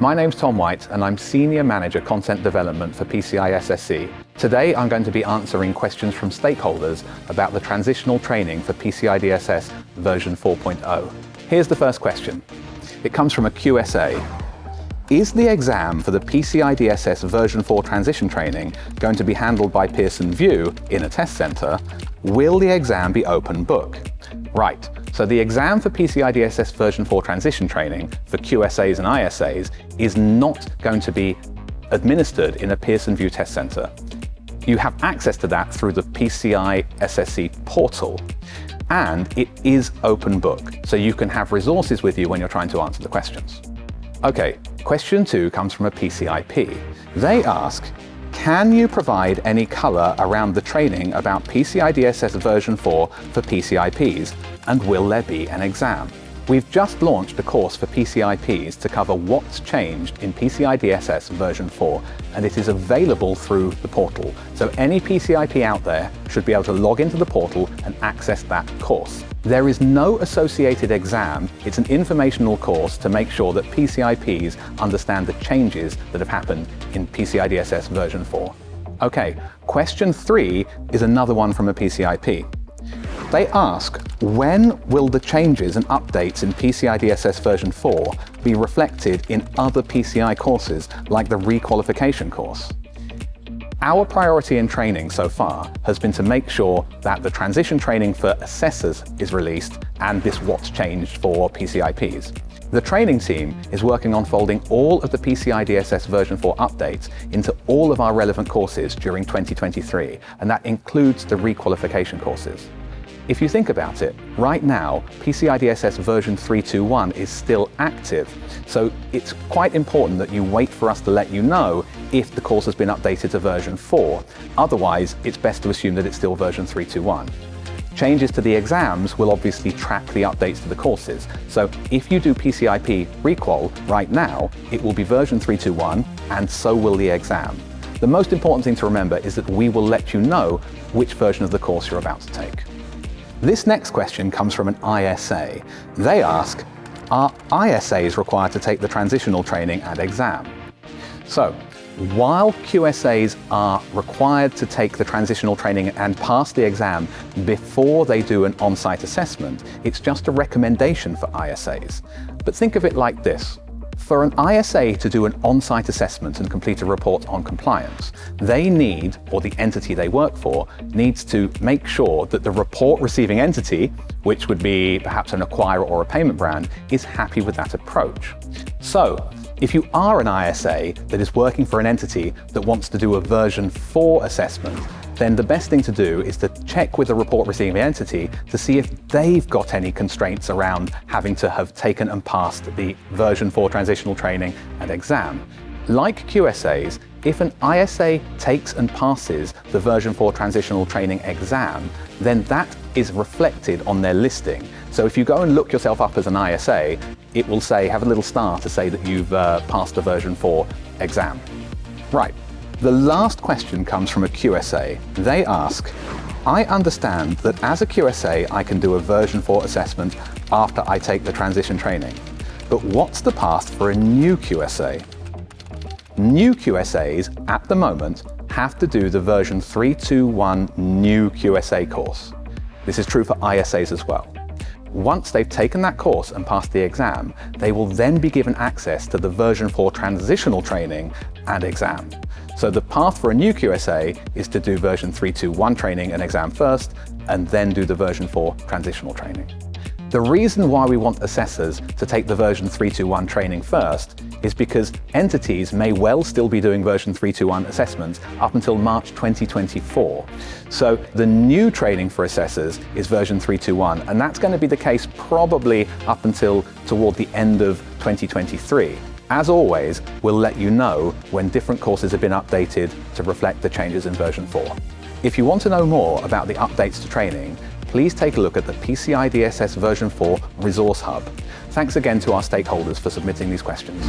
My name's Tom White and I'm Senior Manager Content Development for PCI SSC. Today I'm going to be answering questions from stakeholders about the transitional training for PCI DSS version 4.0. Here's the first question. It comes from a QSA. Is the exam for the PCI DSS version 4 transition training going to be handled by Pearson VUE in a test center? Will the exam be open book? Right, so the exam for PCI DSS version 4 transition training for QSAs and ISAs is not going to be administered in a Pearson VUE test center. You have access to that through the PCI SSC portal, and it is open book, so you can have resources with you when you're trying to answer the questions. Okay, question 2 comes from a PCIP. They ask, can you provide any color around the training about PCI DSS version 4 for PCIPs, and will there be an exam? We've just launched a course for PCIPs to cover what's changed in PCI DSS version 4, and it is available through the portal. So any PCIP out there should be able to log into the portal and access that course. There is no associated exam. It's an informational course to make sure that PCIPs understand the changes that have happened in PCI DSS version 4. Okay, question 3 is another one from a PCIP. They ask, when will the changes and updates in PCI DSS version 4 be reflected in other PCI courses like the requalification course? Our priority in training so far has been to make sure that the transition training for assessors is released and this what's changed for PCIPs. The training team is working on folding all of the PCI DSS version 4 updates into all of our relevant courses during 2023, and that includes the requalification courses. If you think about it, right now, PCI DSS version 3.2.1 is still active, so it's quite important that you wait for us to let you know if the course has been updated to version 4. Otherwise, it's best to assume that it's still version 3.2.1. Changes to the exams will obviously track the updates to the courses, so if you do PCIP requal right now, it will be version 3.2.1, and so will the exam. The most important thing to remember is that we will let you know which version of the course you're about to take. This next question comes from an ISA. They ask, are ISAs required to take the transitional training and exam? So, while QSAs are required to take the transitional training and pass the exam before they do an on-site assessment, it's just a recommendation for ISAs. But think of it like this. For an ISA to do an on-site assessment and complete a report on compliance, they need, or the entity they work for, needs to make sure that the report receiving entity, which would be perhaps an acquirer or a payment brand, is happy with that approach. So, if you are an ISA that is working for an entity that wants to do a version 4 assessment, then the best thing to do is to check with the report receiving entity to see if they've got any constraints around having to have taken and passed the version 4 transitional training and exam. Like QSAs, if an ISA takes and passes the version 4 transitional training exam, then that is reflected on their listing. So if you go and look yourself up as an ISA, it will say, have a little star to say that you've passed the version 4 exam. Right. The last question comes from a QSA. They ask, I understand that as a QSA I can do a version 4 assessment after I take the transition training, but what's the path for a new QSA? New QSAs at the moment have to do the version 3.2.1 new QSA course. This is true for ISAs as well. Once they've taken that course and passed the exam, they will then be given access to the version 4 transitional training and exam. So the path for a new QSA is to do version 3.2.1 training and exam first, and then do the version 4 transitional training. The reason why we want assessors to take the version 3.2.1 training first is because entities may well still be doing version 3.2.1 assessments up until March 2024. So the new training for assessors is version 3.2.1, and that's going to be the case probably up until toward the end of 2023. As always, we'll let you know when different courses have been updated to reflect the changes in version 4. If you want to know more about the updates to training, please take a look at the PCI DSS version 4 Resource Hub. Thanks again to our stakeholders for submitting these questions.